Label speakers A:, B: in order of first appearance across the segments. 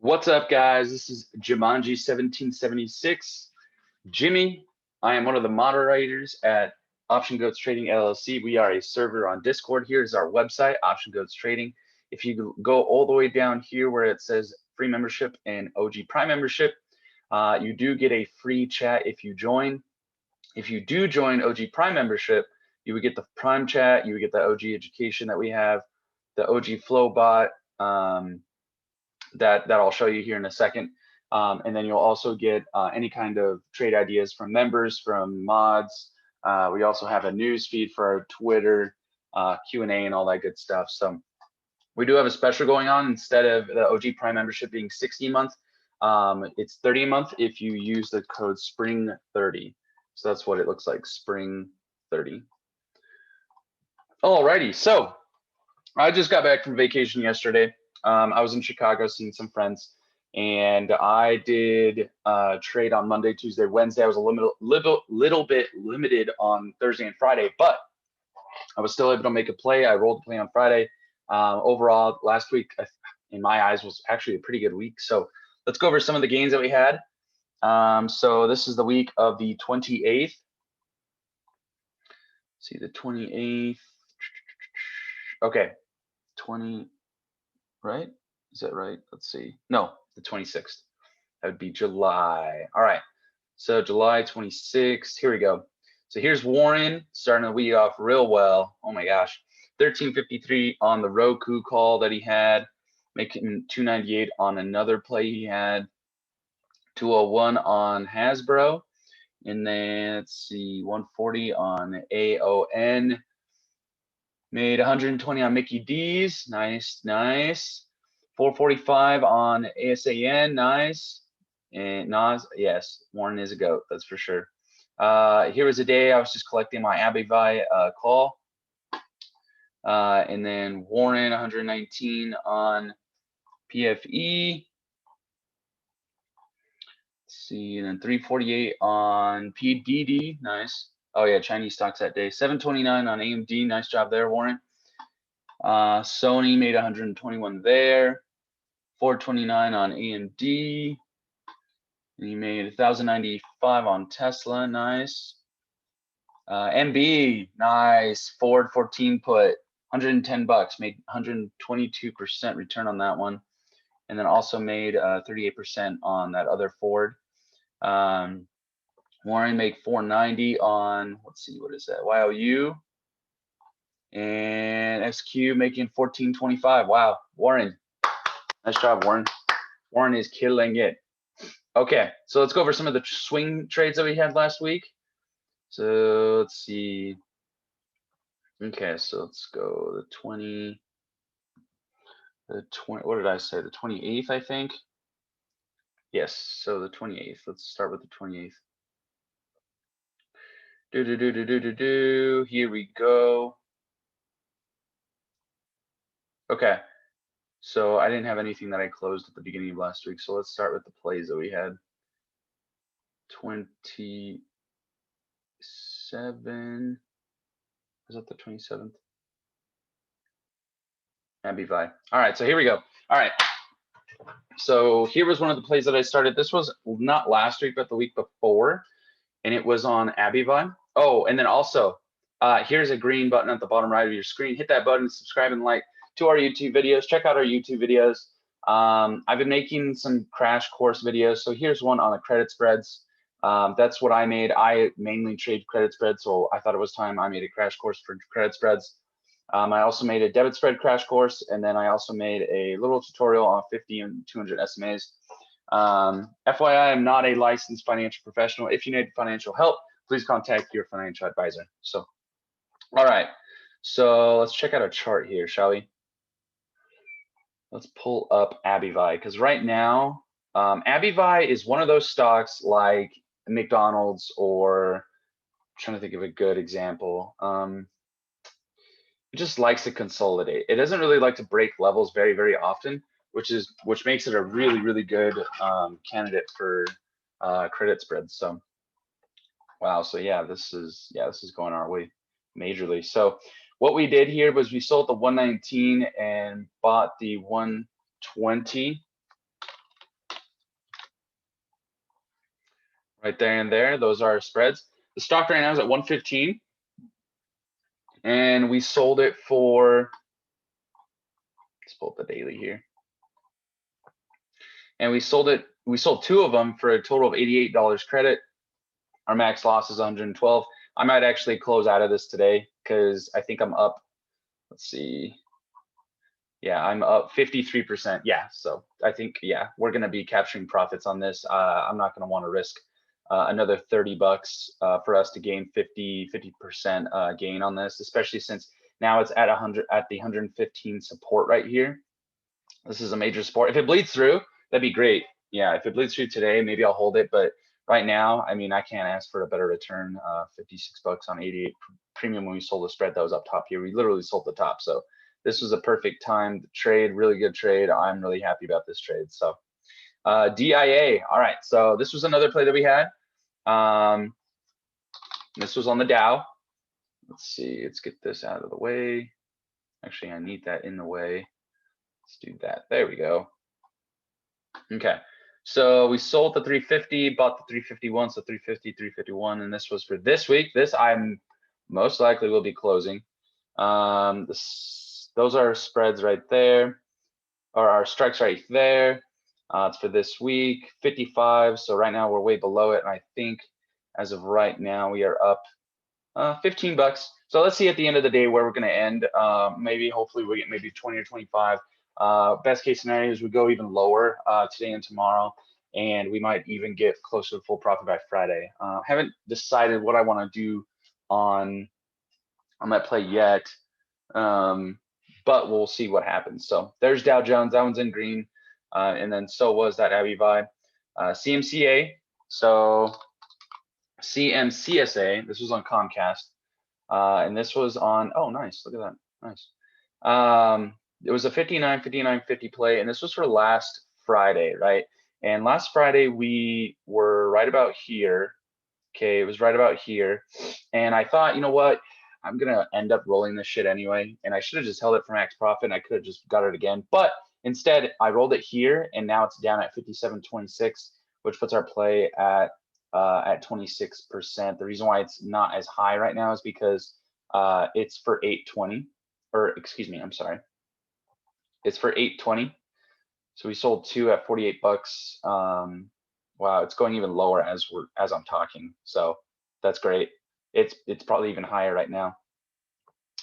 A: What's up, guys? This is Jumanji1776. Jimmy, I am one of the moderators at Option Goats Trading LLC. We are a server on Discord. Here's our website, Option Goats Trading. If you go all the way down here where it says free membership and OG Prime membership, you do get a free chat if you join. If you do join OG Prime membership, you would get the Prime chat, you would get the OG education that we have, the OG Flow bot, that I'll show you here in a second. And then you'll also get any kind of trade ideas from members, from mods. We also have a news feed for our Twitter, Q&A and all that good stuff. So we do have a special going on. Instead of the OG Prime membership being 60 a month, it's 30 a month if you use the code SPRING30. So that's what it looks like, SPRING30. Alrighty, so I just got back from vacation yesterday. I was in Chicago seeing some friends, and I did trade on Monday, Tuesday, Wednesday. I was a little bit limited on Thursday and Friday, but I was still able to make a play. I rolled a play on Friday. Overall, last week, in my eyes, was actually a pretty good week. So let's go over some of the gains that we had. So this is the week of the 28th. See, the 28th. Okay, 20. Right? Is that right? Let's see. No, the 26th. That would be July. All right. So July 26th. Here we go. So here's Warren starting the week off real well. Oh my gosh. 1353 on the Roku call that he had, making 298 on another play he had, 201 on Hasbro, and then let's see, 140 on AON. Made 120 on Mickey D's. Nice, nice. 445 on ASAN. Nice. And Nas, yes, Warren is a goat. That's for sure. Here was a day I was just collecting my Abivai call. And then Warren, 119 on PFE. Let's see, and then 348 on PDD. Nice. Oh yeah, Chinese stocks that day. 729 on AMD. Nice job there, Warren. Sony made 121 there. 429 on AMD. And he made 1,095 on Tesla. Nice. MB, nice. Ford 14 put 110 bucks. Made 122% return on that one. And then also made 38% on that other Ford. Warren made 490 on, let's see, what is that? YOU. And XQ making 1425. Wow, Warren. Nice job, Warren. Warren is killing it. Okay, so let's go over some of the swing trades that we had last week. So let's see. Okay, so let's go the 20. What did I say? The 28th, I think. Yes, so the 28th. Let's start with the 28th. Here we go. Okay, so I didn't have anything that I closed at the beginning of last week. So let's start with the plays that we had. 27. Was that the 27th? Abivai. All right, so here we go. All right. So here was one of the plays that I started. This was not last week, but the week before, and it was on Abivai. Oh, and then also, here's a green button at the bottom right of your screen. Hit that button, subscribe, and like to our YouTube videos. Check out our YouTube videos. I've been making some crash course videos. So here's one on the credit spreads. That's what I made. I mainly trade credit spreads, so I thought it was time I made a crash course for credit spreads. I also made a debit spread crash course, and then I also made a little tutorial on 50 and 200 SMAs. FYI, I'm not a licensed financial professional. If you need financial help, please contact your financial advisor. So, all right. So let's check out a chart here, shall we? Let's pull up Abivai, because right now, Abivai is one of those stocks like McDonald's, or I'm trying to think of a good example. It just likes to consolidate. It doesn't really like to break levels very, very often, which makes it a really, really good candidate for credit spreads. So, wow. So yeah, this is going our way majorly. So what we did here was we sold the 119 and bought the 120. right there and there. Those are our spreads. The stock right now is at 115, and we sold it for, let's pull up the daily here. And we sold 2 of them for a total of $88 credit. Our max loss is 112. I might actually close out of this today because I think I'm up. Let's see. Yeah, I'm up 53%. Yeah, so I think, yeah, we're going to be capturing profits on this. I'm not going to want to risk another $30 for us to gain 50% gain on this, especially since now it's at 100 at the 115 support right here. This is a major support. If it bleeds through, that'd be great. Yeah, if it bleeds through today, maybe I'll hold it. But right now, I mean, I can't ask for a better return. $56 on 88 premium when we sold the spread that was up top here. We literally sold the top. So this was a perfect time trade, really good trade. I'm really happy about this trade. So DIA. All right. So this was another play that we had. This was on the Dow. Let's see. Let's get this out of the way. Actually, I need that in the way. Let's do that. There we go. Okay. So we sold the 350, bought the 351, so 350, 351, and this was for this week. This I'm most likely will be closing. Those are our spreads right there, or our strikes right there. It's for this week, 55. So right now we're way below it, and I think as of right now we are up $15. So let's see at the end of the day where we're going to end. Maybe hopefully we get maybe 20 or 25. Best case scenario is we go even lower today and tomorrow, and we might even get closer to full profit by Friday. Haven't decided what I want to do on that play yet, but we'll see what happens. So there's Dow Jones. That one's in green, and then so was that AbbVie. CMCA. So CMCSA. This was on Comcast, and this was on. Oh, nice! Look at that. Nice. It was a 59, 59, 50 play, and this was for last Friday, right? And last Friday we were right about here. Okay, it was right about here, and I thought, you know what? I'm gonna end up rolling this shit anyway, and I should have just held it for max profit. And I could have just got it again, but instead I rolled it here, and now it's down at 57.26, which puts our play at 26%. The reason why it's not as high right now is because it's for 820, or excuse me, I'm sorry. It's for 820. So we sold 2 at $48. Wow, it's going even lower as I'm talking. So that's great. It's probably even higher right now.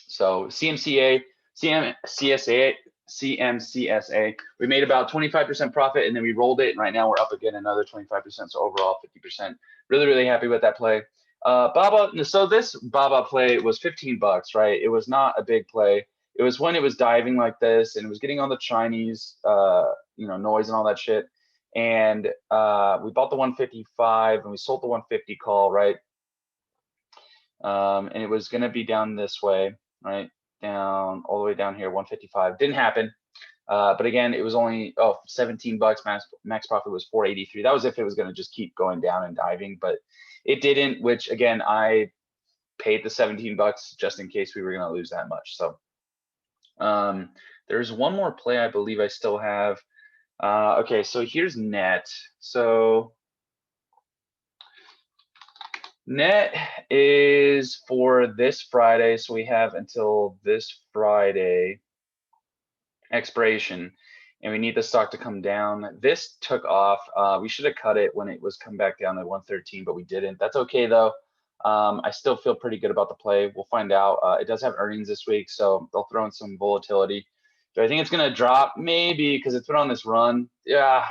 A: So CMCSA, we made about 25% profit, and then we rolled it, and right now we're up again another 25%. So overall 50%. Really, really happy with that play. BABA. So this BABA play was $15, right? It was not a big play. It was when it was diving like this, and it was getting on the Chinese, noise and all that shit. And we bought the 155, and we sold the 150 call, right? And it was going to be down this way, right? Down all the way down here, 155. Didn't happen. But again, it was only $17. Max profit was 483. That was if it was going to just keep going down and diving, but it didn't. Which again, I paid the $17 just in case we were going to lose that much. So there's one more play I believe I still have. Okay, so here's net. So net is for this Friday, so we have until this Friday expiration, and we need the stock to come down. This took off. We should have cut it when it was come back down to 113, but we didn't. That's okay though. I still feel pretty good about the play. We'll find out. It does have earnings this week, so they'll throw in some volatility. Do I think it's going to drop? Maybe, because it's been on this run. Yeah,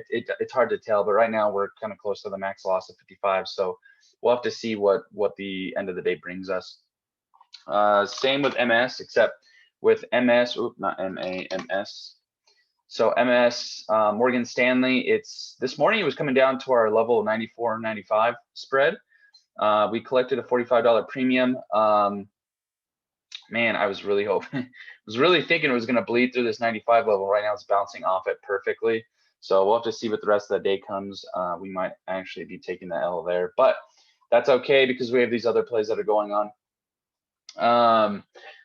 A: it's hard to tell, but right now we're kind of close to the max loss of 55, so we'll have to see what the end of the day brings us. Same with MS, except with MS, not MA, MS. So MS, Morgan Stanley, this morning it was coming down to our level of 94.95 spread. We collected a $45 premium. Man, I was really hoping, I was really thinking it was going to bleed through this 95 level. Right now it's bouncing off it perfectly. So we'll have to see what the rest of the day comes. We might actually be taking the L there, but that's okay because we have these other plays that are going on.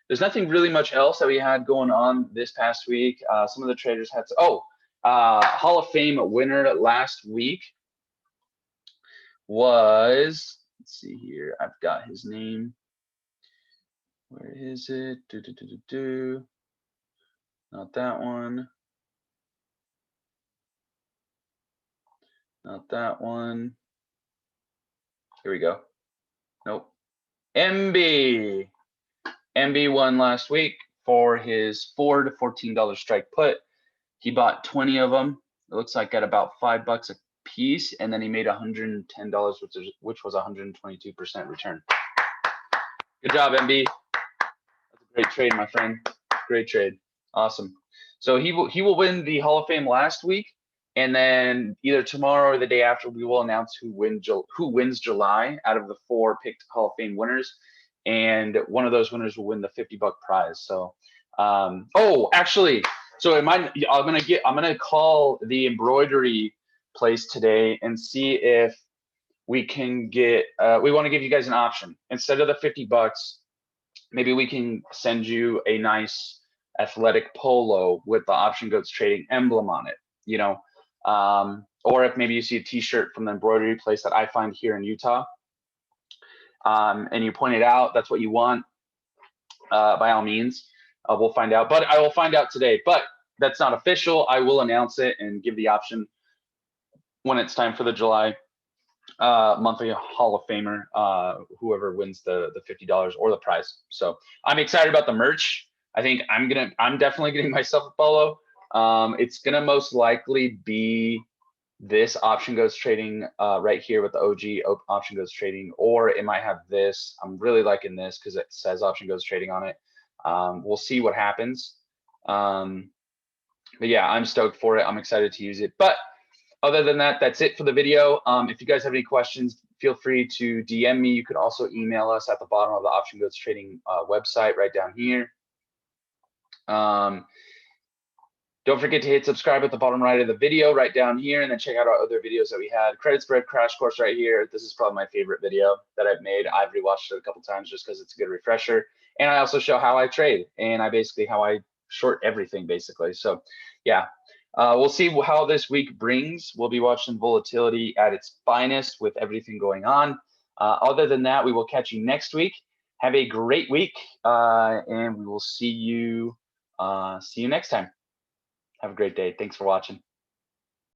A: There's nothing really much else that we had going on this past week. Some of the traders had Hall of Fame winner last week was, let's see here. I've got his name. Where is it? Not that one. Not that one. Here we go. Nope. MB. MB won last week for his $4 to $14 strike put. He bought 20 of them. It looks like at about $5 a piece, and then he made $110, which was 122% return. Good job, MB. That's a great trade, my friend. Great trade. Awesome. So he will win the Hall of Fame last week, and then either tomorrow or the day after, we will announce who wins July out of the 4 picked Hall of Fame winners, and one of those winners will win the $50 prize. So, oh, actually, so I'm gonna call the embroidery place today and see if we can get. We want to give you guys an option instead of the $50. Maybe we can send you a nice athletic polo with the Option Goats Trading emblem on it, you know, or if maybe you see a t-shirt from the embroidery place that I find here in Utah, and you point it out, that's what you want, by all means, we'll find out, but I will find out today, but that's not official. I will announce it and give the option when it's time for the July monthly Hall of Famer, whoever wins the $50 or the prize. So I'm excited about the merch. I think I'm definitely getting myself a polo. It's gonna most likely be this Option Goats Trading right here with the OG Option Goats Trading, or it might have this. I'm really liking this because it says Option Goats Trading on it. We'll see what happens. But yeah, I'm stoked for it. I'm excited to use it. But other than that, that's it for the video. If you guys have any questions, feel free to DM me. You could also email us at the bottom of the Option Goats Trading website right down here. Don't forget to hit subscribe at the bottom right of the video right down here, and then check out our other videos that we had. Credit spread crash course right here. This is probably my favorite video that I've made. I've rewatched it a couple times just because it's a good refresher. And I also show how I trade, and how I short everything basically. So yeah, we'll see how this week brings. We'll be watching volatility at its finest with everything going on. Other than that, we will catch you next week. Have a great week, and we will see you next time. Have a great day. Thanks for watching.